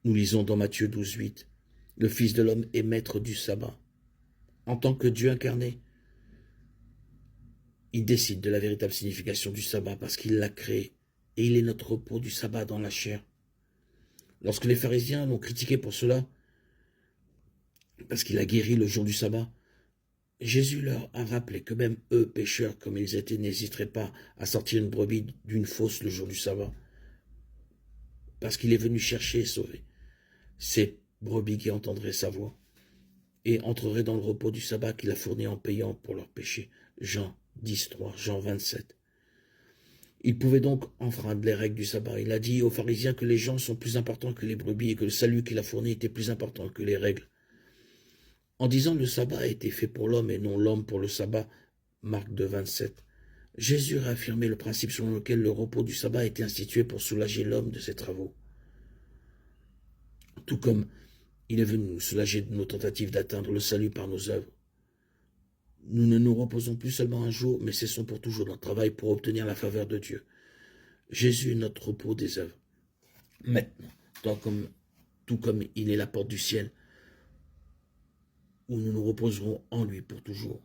Nous lisons dans Matthieu 12, 8, « Le Fils de l'homme est maître du sabbat. » En tant que Dieu incarné, il décide de la véritable signification du sabbat parce qu'il l'a créé et il est notre repos du sabbat dans la chair. Lorsque les pharisiens l'ont critiqué pour cela, parce qu'il a guéri le jour du sabbat, Jésus leur a rappelé que même eux, pécheurs comme ils étaient, n'hésiteraient pas à sortir une brebis d'une fosse le jour du sabbat, parce qu'il est venu chercher et sauver ces brebis qui entendraient sa voix et entreraient dans le repos du sabbat qu'il a fourni en payant pour leurs péchés. Jean 10, 3, Jean 27. Il pouvait donc enfreindre les règles du sabbat. Il a dit aux pharisiens que les gens sont plus importants que les brebis et que le salut qu'il a fourni était plus important que les règles. En disant le sabbat a été fait pour l'homme et non l'homme pour le sabbat, Marc 2, 27, Jésus a affirmé le principe selon lequel le repos du sabbat a été institué pour soulager l'homme de ses travaux. Tout comme il est venu nous soulager de nos tentatives d'atteindre le salut par nos œuvres. Nous ne nous reposons plus seulement un jour, mais cessons pour toujours notre travail pour obtenir la faveur de Dieu. Jésus est notre repos des œuvres. Maintenant, tout comme il est la porte du ciel, où nous nous reposerons en lui pour toujours.